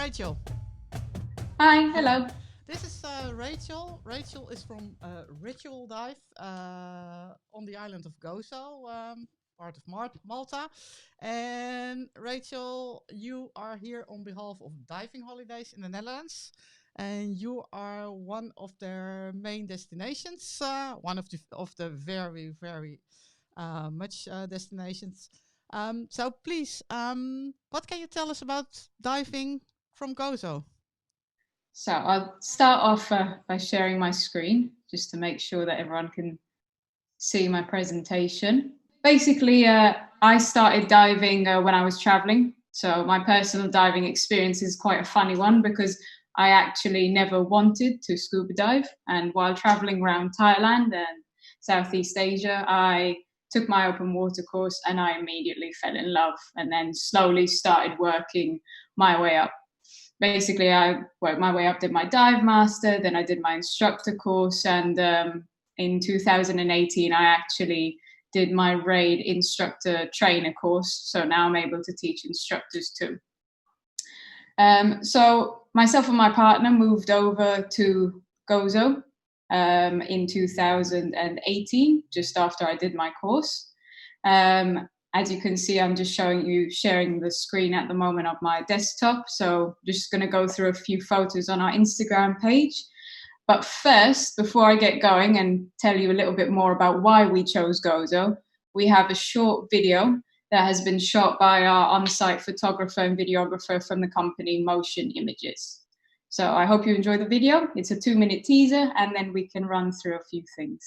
Rachel. Hi, hello. This is Rachel. Rachel is from Ritual Dive on the island of Gozo, part of Malta. And Rachel, you are here on behalf of Diving Holidays in the Netherlands. And you are one of their main destinations, one of the very much destinations. So please, what can you tell us about diving from Gozo? So I'll start off by sharing my screen just to make sure that everyone can see my presentation. Basically, I started diving when I was traveling. So my personal diving experience is quite a funny one because I actually never wanted to scuba dive. And while traveling around Thailand and Southeast Asia, I took my open water course and I immediately fell in love and then slowly started working my way up. Basically, I worked my way up, did my dive master, then I did my instructor course, and in 2018, I actually did my RAID instructor trainer course. So now I'm able to teach instructors too. So myself and my partner moved over to Gozo in 2018, just after I did my course. As you can see, I'm just sharing the screen at the moment of my desktop. So just going to go through a few photos on our Instagram page. But first, before I get going and tell you a little bit more about why we chose Gozo, we have a short video that has been shot by our on-site photographer and videographer from the company Motion Images. So I hope you enjoy the video. It's a 2-minute teaser, and then we can run through a few things.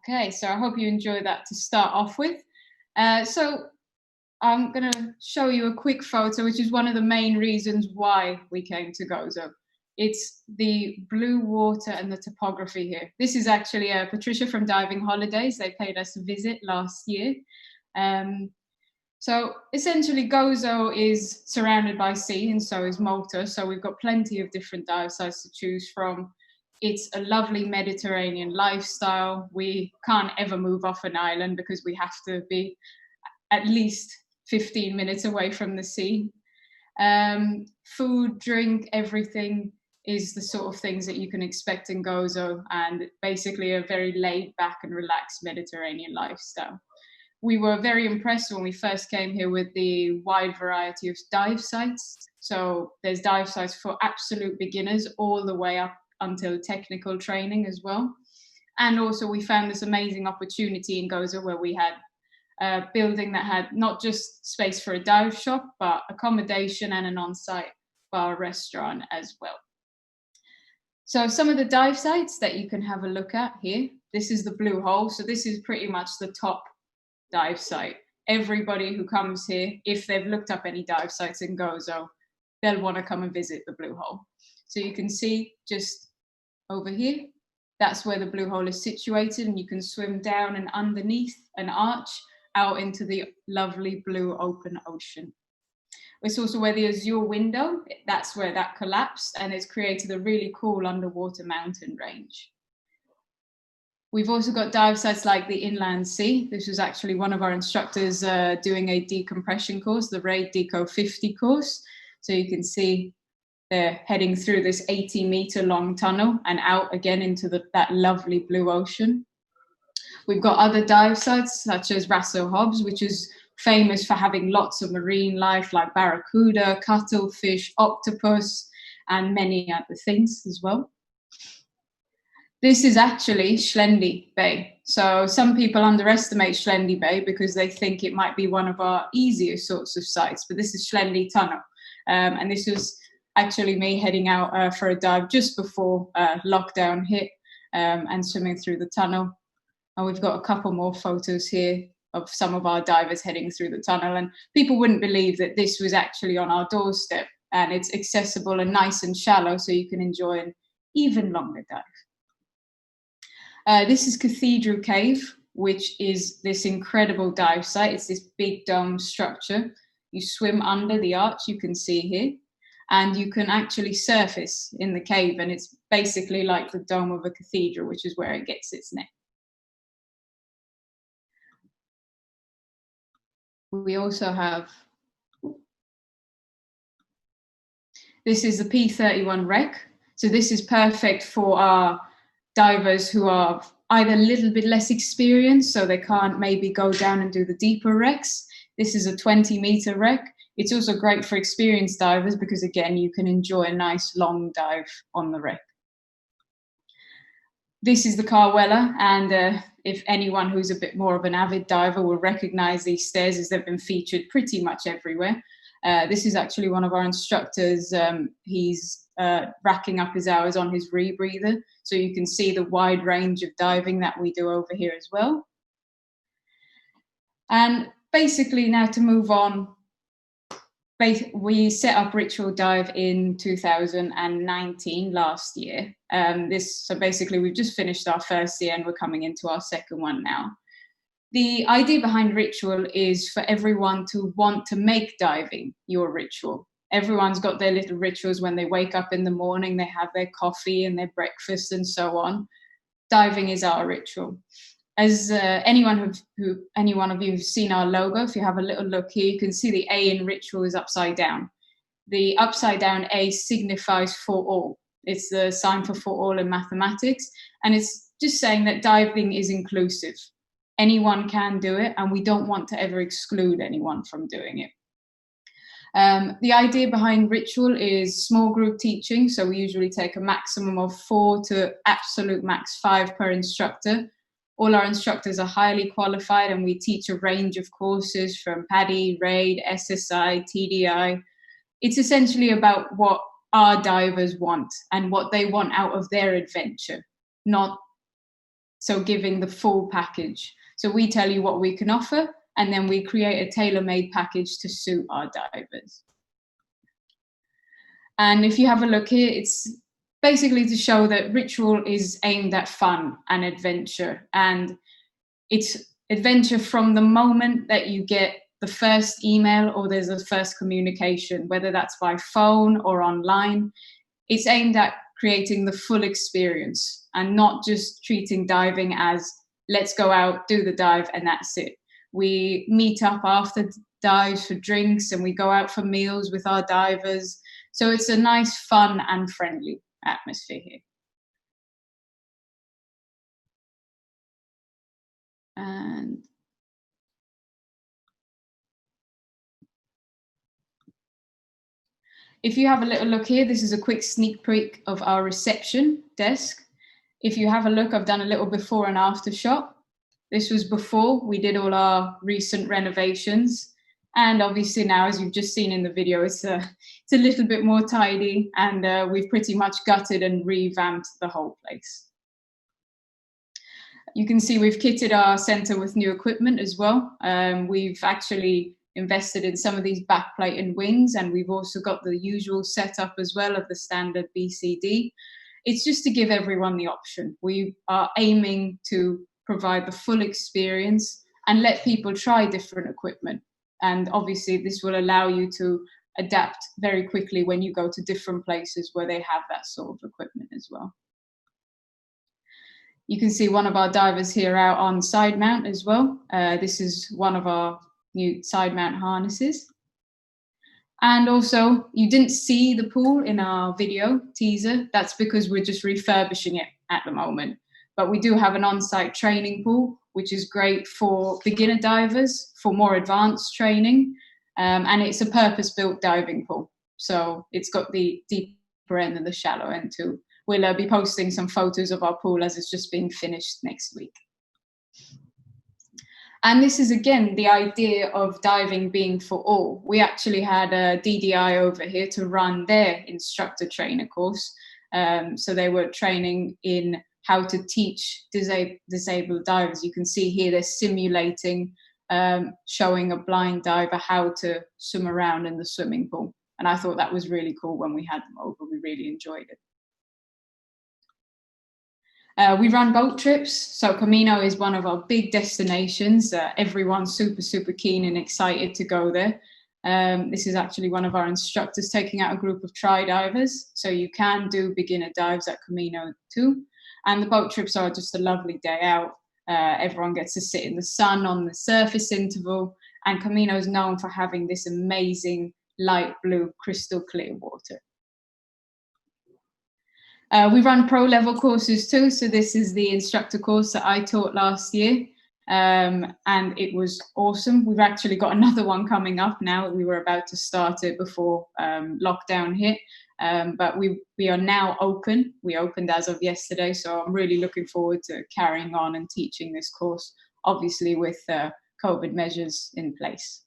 Okay, so I hope you enjoy that to start off with. So I'm going to show you a quick photo, which is one of the main reasons why we came to Gozo. It's the blue water and the topography here. This is actually Patricia from Diving Holidays. They paid us a visit last year. So essentially Gozo is surrounded by sea, and so is Malta. So we've got plenty of different dive sites to choose from. It's a lovely Mediterranean lifestyle. We can't ever move off an island because we have to be at least 15 minutes away from the sea. Food, drink, everything is the sort of things that you can expect in Gozo, and basically a very laid back and relaxed Mediterranean lifestyle. We were very impressed when we first came here with the wide variety of dive sites. So there's dive sites for absolute beginners all the way up until technical training as well. And also we found this amazing opportunity in Gozo where we had a building that had not just space for a dive shop, but accommodation and an on-site bar restaurant as well. So some of the dive sites that you can have a look at here, this is the Blue Hole. So this is pretty much the top dive site. Everybody who comes here, if they've looked up any dive sites in Gozo, they'll want to come and visit the Blue Hole. So you can see just over here, that's where the Blue Hole is situated, and you can swim down and underneath an arch out into the lovely blue open ocean. It's also where the Azure window, that's where that collapsed, and it's created a really cool underwater mountain range. We've also got dive sites like the Inland Sea. This was actually one of our instructors doing a decompression course, the RAID Deco 50 course. So you can see they're heading through this 80-meter long tunnel and out again into that lovely blue ocean. We've got other dive sites such as Rasso Hobbs, which is famous for having lots of marine life like barracuda, cuttlefish, octopus, and many other things as well. This is actually Schlendi Bay. So some people underestimate Schlendi Bay because they think it might be one of our easier sorts of sites, but this is Schlendi Tunnel. And this was actually me heading out for a dive just before lockdown hit and swimming through the tunnel. And we've got a couple more photos here of some of our divers heading through the tunnel, and people wouldn't believe that this was actually on our doorstep, and it's accessible and nice and shallow, so you can enjoy an even longer dive. This is Cathedral Cave, which is this incredible dive site. It's this big dome structure. You swim under the arch, you can see here, and you can actually surface in the cave, and it's basically like the dome of a cathedral, which is where it gets its name. We also have, this is the P31 wreck. So this is perfect for our divers who are either a little bit less experienced, so they can't maybe go down and do the deeper wrecks. This is a 20-meter wreck. It's also great for experienced divers because, again, you can enjoy a nice long dive on the wreck. This is the Carwella, and if anyone who's a bit more of an avid diver will recognize these stairs, as they've been featured pretty much everywhere. This is actually one of our instructors. He's racking up his hours on his rebreather, so you can see the wide range of diving that we do over here as well. And basically, now to move on, we set up Ritual Dive in 2019, last year. So basically, we've just finished our first year and we're coming into our second one now. The idea behind Ritual is for everyone to want to make diving your ritual. Everyone's got their little rituals when they wake up in the morning, they have their coffee and their breakfast and so on. Diving is our ritual. As any one of you who's seen our logo, if you have a little look here, you can see the A in Ritual is upside down. The upside down A signifies for all. It's the sign for all in mathematics, and it's just saying that diving is inclusive. Anyone can do it, and we don't want to ever exclude anyone from doing it. The idea behind Ritual is small group teaching, so we usually take a maximum of 4 to absolute max 5 per instructor. All our instructors are highly qualified, and we teach a range of courses from PADI, RAID, SSI, TDI. It's essentially about what our divers want and what they want out of their adventure, not so giving the full package. So we tell you what we can offer, and then we create a tailor-made package to suit our divers. And if you have a look here, it's basically to show that Ritual is aimed at fun and adventure, and it's adventure from the moment that you get the first email or there's a first communication, whether that's by phone or online. It's aimed at creating the full experience and not just treating diving as let's go out, do the dive, and that's it. We meet up after dives for drinks, and we go out for meals with our divers. So it's a nice, fun and friendly atmosphere here. And if you have a little look here, this is a quick sneak peek of our reception desk. If you have a look, I've done a little before and after shot. This was before we did all our recent renovations. And obviously now, as you've just seen in the video, it's a little bit more tidy, and we've pretty much gutted and revamped the whole place. You can see we've kitted our centre with new equipment as well. We've actually invested in some of these backplate and wings, and we've also got the usual setup as well of the standard BCD. It's just to give everyone the option. We are aiming to provide the full experience and let people try different equipment. And obviously this will allow you to adapt very quickly when you go to different places where they have that sort of equipment as well. You can see one of our divers here out on side mount as well. This is one of our new side mount harnesses. And also, you didn't see the pool in our video teaser. That's because we're just refurbishing it at the moment. But we do have an on-site training pool, which is great for beginner divers, for more advanced training. And it's a purpose-built diving pool. So it's got the deeper end and the shallow end too. We'll be posting some photos of our pool as it's just being finished next week. And this is, again, the idea of diving being for all. We actually had a DDI over here to run their instructor trainer course. So they were training in how to teach disabled divers. You can see here they're simulating, showing a blind diver how to swim around in the swimming pool. And I thought that was really cool when we had them over. We really enjoyed it. We run boat trips, so Camino is one of our big destinations. Everyone's super keen and excited to go there. This is actually one of our instructors taking out a group of tri divers, so you can do beginner dives at Camino too. And the boat trips are just a lovely day out. Everyone gets to sit in the sun on the surface interval, and Camino is known for having this amazing light blue crystal clear water. We run pro level courses too. So this is the instructor course that I taught last year. And it was awesome. We've actually got another one coming up now. We were about to start it before lockdown hit. But we are now open. We opened as of yesterday. So I'm really looking forward to carrying on and teaching this course, obviously with COVID measures in place.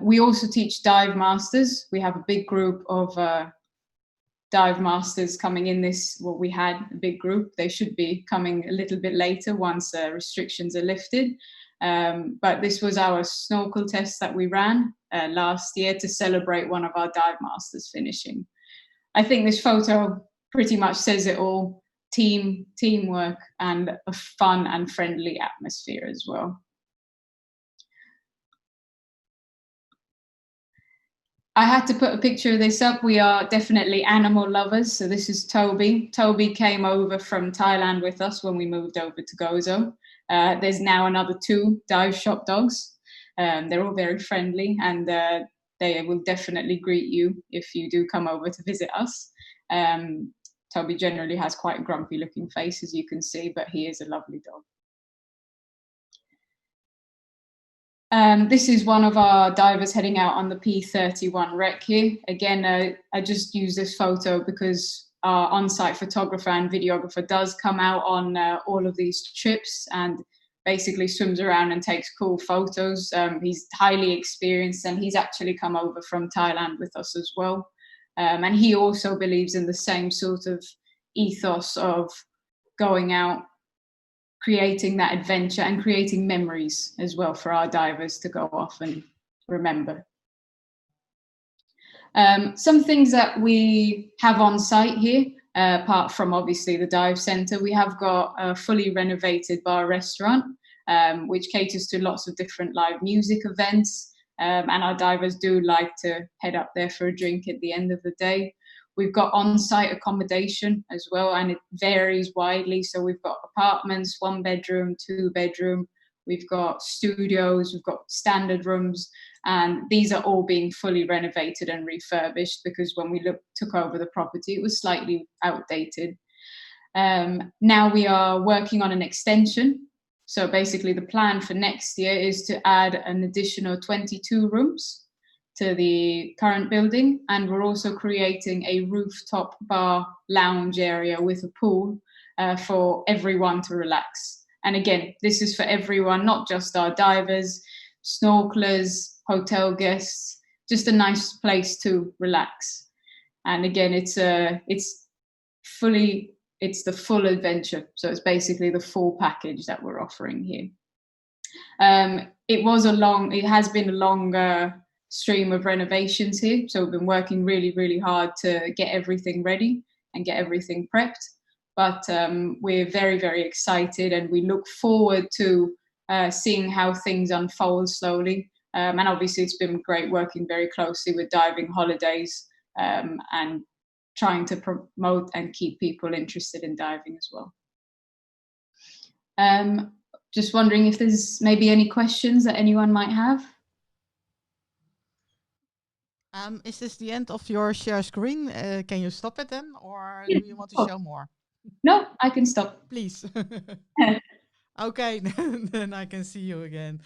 We also teach dive masters. We have a big group of dive masters coming in this, well, we had a big group. They should be coming a little bit later once restrictions are lifted. But this was our snorkel test that we ran last year to celebrate one of our dive masters finishing. I think this photo pretty much says it all. Teamwork and a fun and friendly atmosphere as well. I had to put a picture of this up. We are definitely animal lovers. So this is Toby. Toby came over from Thailand with us when we moved over to Gozo. There's now another 2 dive shop dogs. They're all very friendly, and they will definitely greet you if you do come over to visit us. Toby generally has quite a grumpy looking face, as you can see, but he is a lovely dog. This is one of our divers heading out on the P31 wreck here. Again, I just use this photo because our on-site photographer and videographer does come out on all of these trips and basically swims around and takes cool photos. He's highly experienced, and he's actually come over from Thailand with us as well. And he also believes in the same sort of ethos of going out, creating that adventure and creating memories as well for our divers to go off and remember. Some things that we have on site here, apart from obviously the dive center, we have got a fully renovated bar restaurant, which caters to lots of different live music events. And our divers do like to head up there for a drink at the end of the day. We've got on-site accommodation as well, and it varies widely. So we've got apartments, 1 bedroom, 2 bedroom. We've got studios, we've got standard rooms, and these are all being fully renovated and refurbished because when we took over the property, it was slightly outdated. Now we are working on an extension. So basically the plan for next year is to add an additional 22 rooms to the current building, and we're also creating a rooftop bar lounge area with a pool for everyone to relax. And again, this is for everyone, not just our divers. snorkelers, hotel guests, just a nice place to relax. And again, it's the full adventure. So it's basically the full package that we're offering here. It has been a long stream of renovations here. So we've been working really, really hard to get everything ready and get everything prepped. But we're very, very excited, and we look forward to seeing how things unfold slowly. And obviously it's been great working very closely with Diving Holidays and trying to promote and keep people interested in diving as well. Just wondering if there's maybe any questions that anyone might have. Is this the end of your share screen? Can you stop it then, or do you want to show more? No, I can stop. Please. Okay, then I can see you again.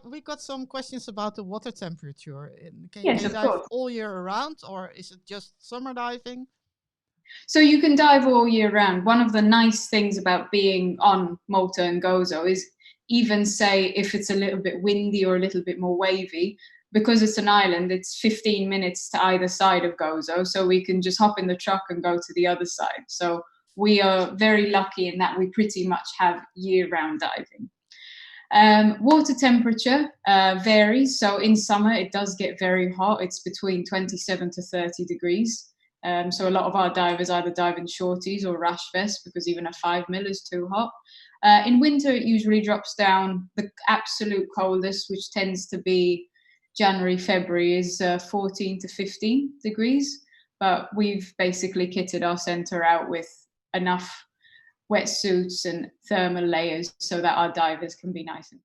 We got some questions about the water temperature. Can you dive all year around, or is it just summer diving? So you can dive all year round. One of the nice things about being on Malta and Gozo is, even say if it's a little bit windy or a little bit more wavy, because it's an island, it's 15 minutes to either side of Gozo. So we can just hop in the truck and go to the other side. So we are very lucky in that we pretty much have year-round diving. Water temperature varies. So in summer, it does get very hot. It's between 27 to 30 degrees. So a lot of our divers either dive in shorties or rash vests, because even a 5 mil is too hot. In winter, it usually drops down. The absolute coldest, which tends to be January, February, is 14 to 15 degrees. But we've basically kitted our center out with enough wetsuits and thermal layers so that our divers can be nice and